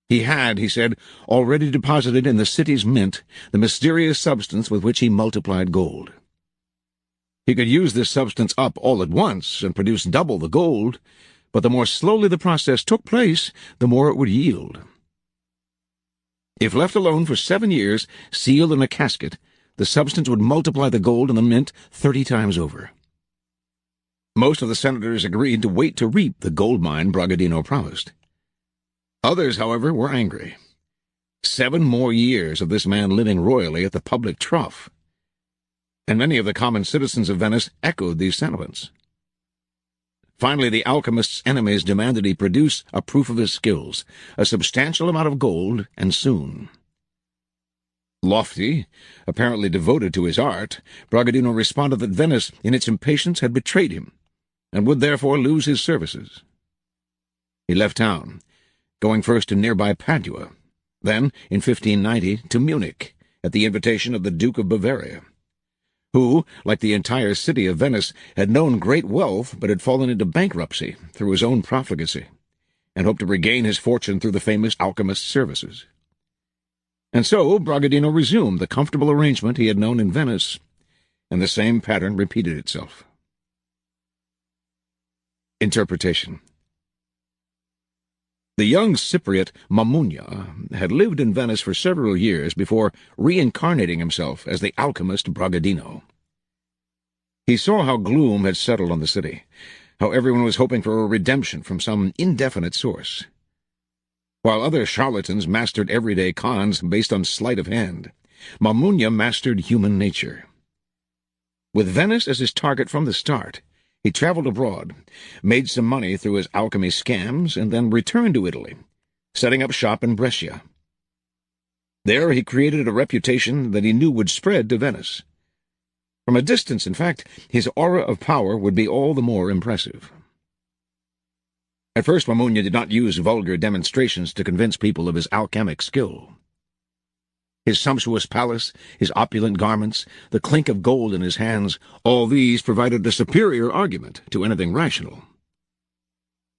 He had, he said, already deposited in the city's mint the mysterious substance with which he multiplied gold. He could use this substance up all at once and produce double the gold, but the more slowly the process took place, the more it would yield. If left alone for 7 years, sealed in a casket, the substance would multiply the gold in the mint 30 times over. Most of the senators agreed to wait to reap the gold mine Bragadino promised. Others, however, were angry. 7 more years of this man living royally at the public trough. And many of the common citizens of Venice echoed these sentiments. Finally, the alchemist's enemies demanded he produce a proof of his skills, a substantial amount of gold, and soon. Lofty, apparently devoted to his art, Bragadino responded that Venice, in its impatience, had betrayed him, and would therefore lose his services. He left town, going first to nearby Padua, then, in 1590, to Munich, at the invitation of the Duke of Bavaria, who, like the entire city of Venice, had known great wealth but had fallen into bankruptcy through his own profligacy, and hoped to regain his fortune through the famous alchemist's services. And so Bragadino resumed the comfortable arrangement he had known in Venice, and the same pattern repeated itself. Interpretation. The young Cypriot Mamugna had lived in Venice for several years before reincarnating himself as the alchemist Bragadino. He saw how gloom had settled on the city, how everyone was hoping for a redemption from some indefinite source. While other charlatans mastered everyday cons based on sleight of hand, Mamugna mastered human nature. With Venice as his target from the start, he traveled abroad, made some money through his alchemy scams, and then returned to Italy, setting up shop in Brescia. There he created a reputation that he knew would spread to Venice. From a distance, in fact, his aura of power would be all the more impressive. At first, Mamugna did not use vulgar demonstrations to convince people of his alchemic skill. His sumptuous palace, his opulent garments, the clink of gold in his hands, all these provided a superior argument to anything rational.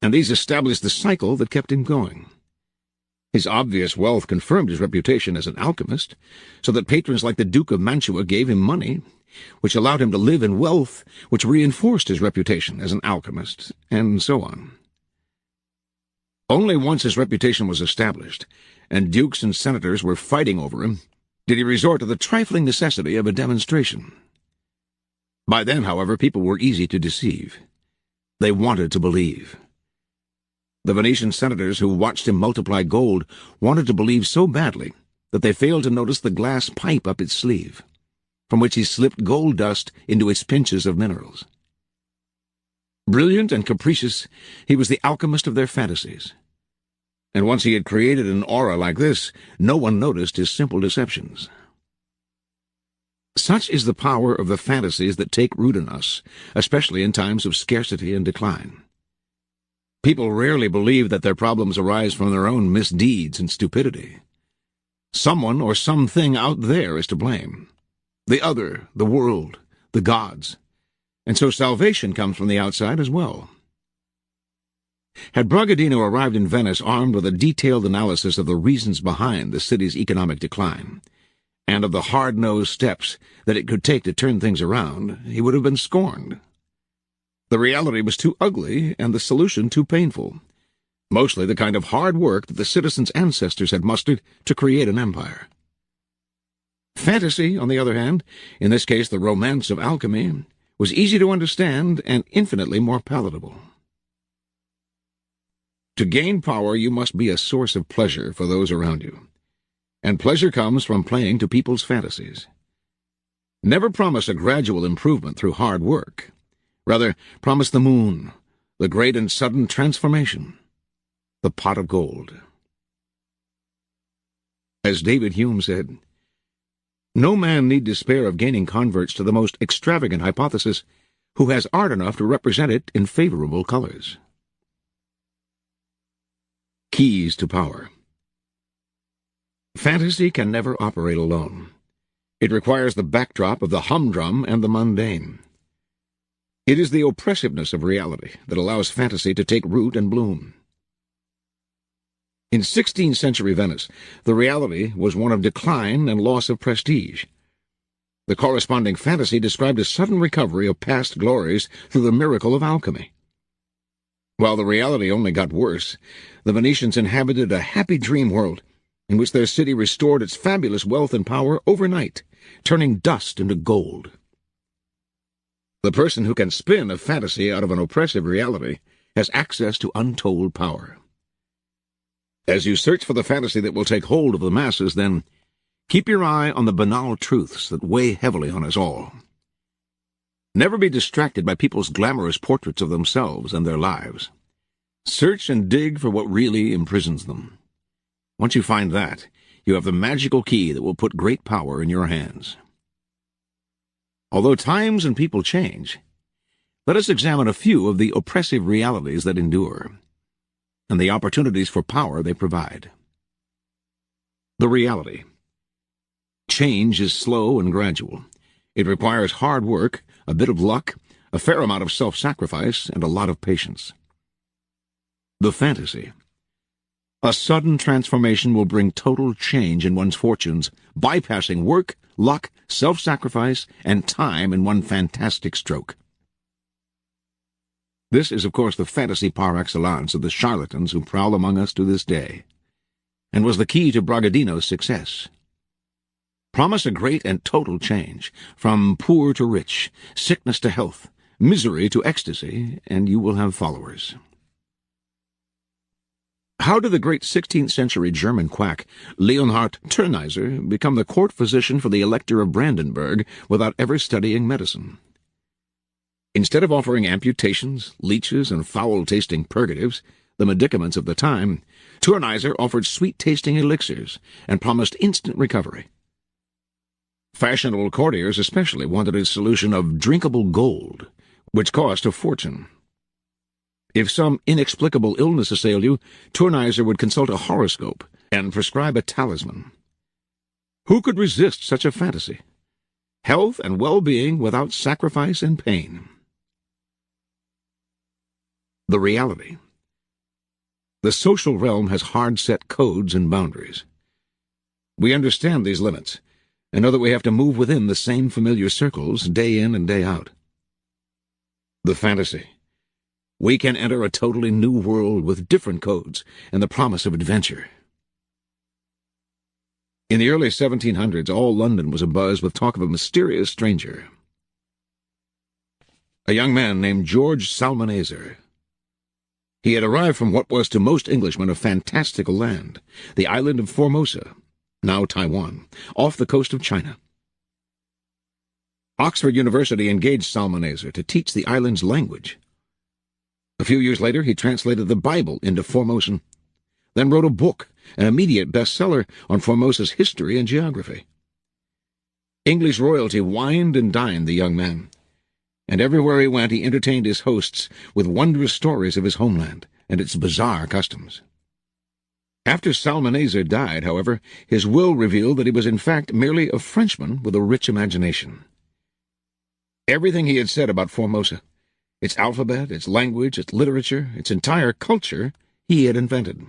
And these established the cycle that kept him going. His obvious wealth confirmed his reputation as an alchemist, so that patrons like the Duke of Mantua gave him money, which allowed him to live in wealth, which reinforced his reputation as an alchemist, and so on. Only once his reputation was established, and dukes and senators were fighting over him, did he resort to the trifling necessity of a demonstration. By then, however, people were easy to deceive. They wanted to believe. The Venetian senators who watched him multiply gold wanted to believe so badly that they failed to notice the glass pipe up its sleeve, from which he slipped gold dust into its pinches of minerals. Brilliant and capricious, he was the alchemist of their fantasies. And once he had created an aura like this, no one noticed his simple deceptions. Such is the power of the fantasies that take root in us, especially in times of scarcity and decline. People rarely believe that their problems arise from their own misdeeds and stupidity. Someone or something out there is to blame. The other, the world, the gods. And so salvation comes from the outside as well. Had Bragadino arrived in Venice armed with a detailed analysis of the reasons behind the city's economic decline, and of the hard-nosed steps that it could take to turn things around, he would have been scorned. The reality was too ugly, and the solution too painful, mostly the kind of hard work that the citizens' ancestors had mustered to create an empire. Fantasy, on the other hand, in this case the romance of alchemy, was easy to understand and infinitely more palatable. To gain power, you must be a source of pleasure for those around you. and pleasure comes from playing to people's fantasies. Never promise a gradual improvement through hard work. Rather, promise the moon, the great and sudden transformation, the pot of gold. As David Hume said, no man need despair of gaining converts to the most extravagant hypothesis who has art enough to represent it in favorable colors. Keys to power. Fantasy can never operate alone. It requires the backdrop of the humdrum and the mundane. It is the oppressiveness of reality that allows fantasy to take root and bloom. In 16th century Venice, the reality was one of decline and loss of prestige. The corresponding fantasy described a sudden recovery of past glories through the miracle of alchemy. While the reality only got worse, the Venetians inhabited a happy dream world in which their city restored its fabulous wealth and power overnight, turning dust into gold. The person who can spin a fantasy out of an oppressive reality has access to untold power. As you search for the fantasy that will take hold of the masses, then, keep your eye on the banal truths that weigh heavily on us all. Never be distracted by people's glamorous portraits of themselves and their lives. Search and dig for what really imprisons them. Once you find that, you have the magical key that will put great power in your hands. Although times and people change, let us examine a few of the oppressive realities that endure, and the opportunities for power they provide. The reality. Change is slow and gradual. It requires hard work, a bit of luck, a fair amount of self-sacrifice, and a lot of patience. The fantasy. A sudden transformation will bring total change in one's fortunes, bypassing work, luck, self-sacrifice, and time in one fantastic stroke. This is, of course, the fantasy par excellence of the charlatans who prowl among us to this day, and was the key to Bragadino's success. Promise a great and total change, from poor to rich, sickness to health, misery to ecstasy, and you will have followers. How did the great 16th-century German quack Leonhard Tyrneiser become the court physician for the Elector of Brandenburg without ever studying medicine? Instead of offering amputations, leeches, and foul-tasting purgatives, the medicaments of the time, Tyrneiser offered sweet-tasting elixirs and promised instant recovery. Fashionable courtiers especially wanted a solution of drinkable gold, which cost a fortune. If some inexplicable illness assailed you, Tyrneiser would consult a horoscope and prescribe a talisman. Who could resist such a fantasy? Health and well-being without sacrifice and pain. The reality. The social realm has hard-set codes and boundaries. We understand these limits, and know that we have to move within the same familiar circles day in and day out. The fantasy. We can enter a totally new world with different codes and the promise of adventure. In the early 1700s, all London was abuzz with talk of a mysterious stranger. A young man named George Salmaneser. He had arrived from what was to most Englishmen a fantastical land, the island of Formosa, now Taiwan, off the coast of China. Oxford University engaged Salmaneser to teach the island's language. A few years later, he translated the Bible into Formosan, then wrote a book, an immediate bestseller, on Formosa's history and geography. English royalty wined and dined the young man, and everywhere he went he entertained his hosts with wondrous stories of his homeland and its bizarre customs. After Salmaneser died, however, his will revealed that he was in fact merely a Frenchman with a rich imagination. Everything he had said about Formosa, its alphabet, its language, its literature, its entire culture, he had invented.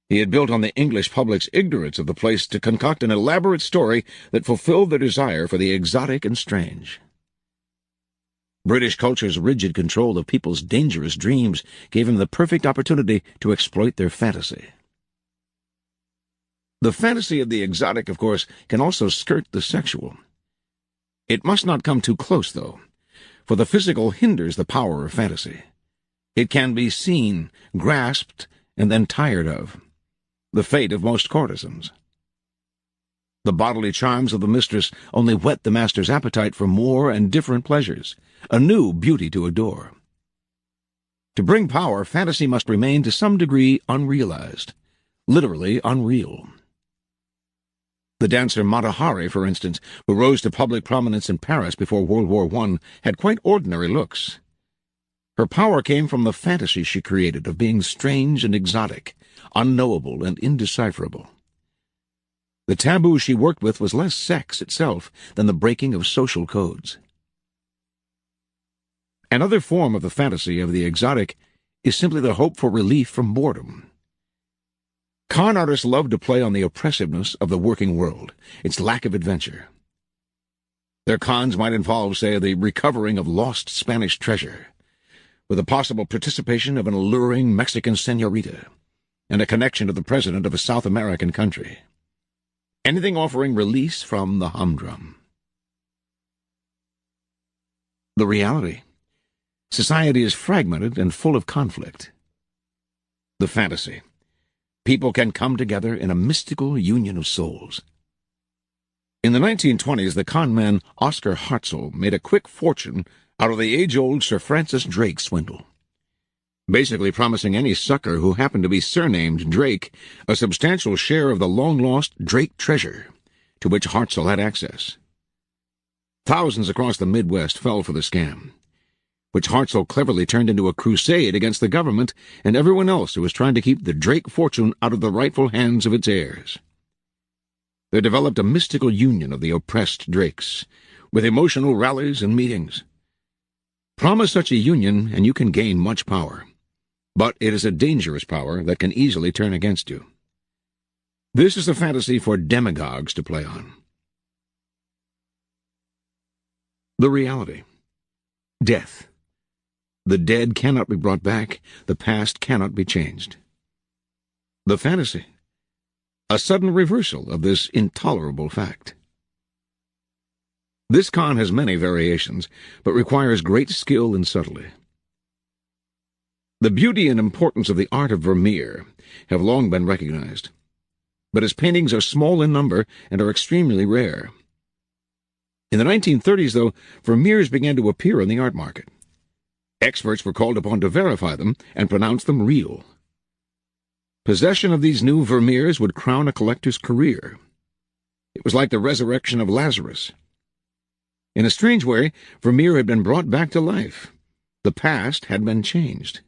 He had built on the English public's ignorance of the place to concoct an elaborate story that fulfilled their desire for the exotic and strange. British culture's rigid control of people's dangerous dreams gave him the perfect opportunity to exploit their fantasy. The fantasy of the exotic, of course, can also skirt the sexual. It must not come too close, though, for the physical hinders the power of fantasy. It can be seen, grasped, and then tired of, the fate of most courtesans. The bodily charms of the mistress only whet the master's appetite for more and different pleasures, a new beauty to adore. To bring power, fantasy must remain to some degree unrealized, literally unreal. The dancer Mata Hari, for instance, who rose to public prominence in Paris before World War I, had quite ordinary looks. Her power came from the fantasy she created of being strange and exotic, unknowable and indecipherable. The taboo she worked with was less sex itself than the breaking of social codes. Another form of the fantasy of the exotic is simply the hope for relief from boredom. Con artists love to play on the oppressiveness of the working world, its lack of adventure. Their cons might involve, say, the recovering of lost Spanish treasure, with the possible participation of an alluring Mexican senorita, and a connection to the president of a South American country. Anything offering release from the humdrum. The reality. Society is fragmented and full of conflict. The fantasy. People can come together in a mystical union of souls. In the 1920s, the con man Oscar Hartzell made a quick fortune out of the age-old Sir Francis Drake swindle, basically promising any sucker who happened to be surnamed Drake a substantial share of the long-lost Drake treasure, to which Hartzell had access. Thousands across the Midwest fell for the scam, which Hartzell cleverly turned into a crusade against the government and everyone else who was trying to keep the Drake fortune out of the rightful hands of its heirs. There developed a mystical union of the oppressed Drakes, with emotional rallies and meetings. Promise such a union, and you can gain much power. But it is a dangerous power that can easily turn against you. This is a fantasy for demagogues to play on. The reality. Death. The dead cannot be brought back. The past cannot be changed. The fantasy. A sudden reversal of this intolerable fact. This con has many variations, but requires great skill and subtlety. The beauty and importance of the art of Vermeer have long been recognized, but his paintings are small in number and are extremely rare. In the 1930s, though, Vermeers began to appear on the art market. Experts were called upon to verify them and pronounce them real. Possession of these new Vermeers would crown a collector's career. It was like the resurrection of Lazarus. In a strange way, Vermeer had been brought back to life. The past had been changed.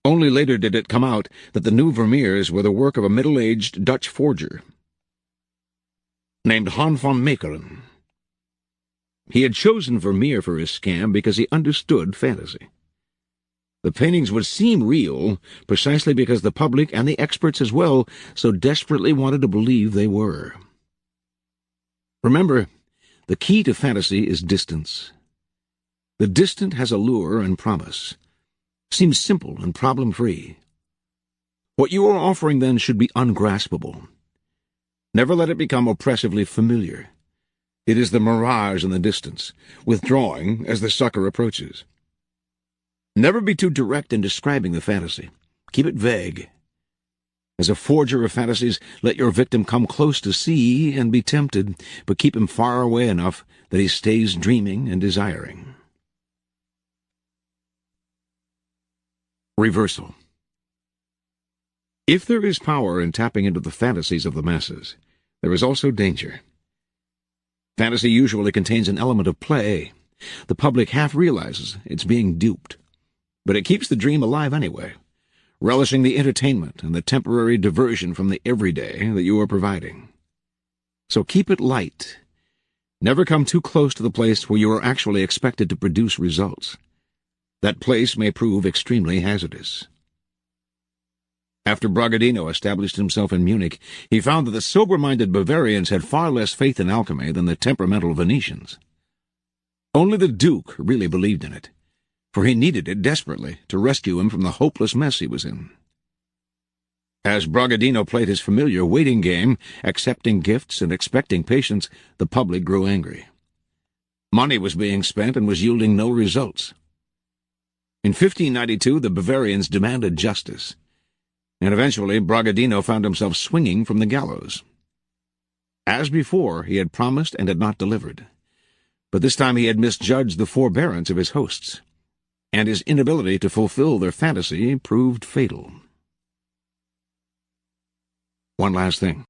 Only later did it come out that the new Vermeers were the work of a middle-aged Dutch forger named Han van Meekeren. He had chosen Vermeer for his scam because he understood fantasy. The paintings would seem real precisely because the public and the experts as well so desperately wanted to believe they were. Remember, the key to fantasy is distance. The distant has allure and promise, seems simple and problem-free. What you are offering then should be ungraspable. Never let it become oppressively familiar. It is the mirage in the distance, withdrawing as the sucker approaches. Never be too direct in describing the fantasy. Keep it vague. As a forger of fantasies, let your victim come close to see and be tempted, but keep him far away enough that he stays dreaming and desiring. Reversal. If there is power in tapping into the fantasies of the masses, there is also danger. Fantasy usually contains an element of play. The public half realizes it's being duped, but it keeps the dream alive anyway, relishing the entertainment and the temporary diversion from the everyday that you are providing. So keep it light. Never come too close to the place where you are actually expected to produce results. That place may prove extremely hazardous. After Bragadino established himself in Munich, he found that the sober-minded Bavarians had far less faith in alchemy than the temperamental Venetians. Only the Duke really believed in it, for he needed it desperately to rescue him from the hopeless mess he was in. As Bragadino played his familiar waiting game, accepting gifts and expecting patience, the public grew angry. Money was being spent and was yielding no results. In 1592, the Bavarians demanded justice, and eventually Bragadino found himself swinging from the gallows. As before, he had promised and had not delivered. But this time he had misjudged the forbearance of his hosts, and his inability to fulfill their fantasy proved fatal. One last thing.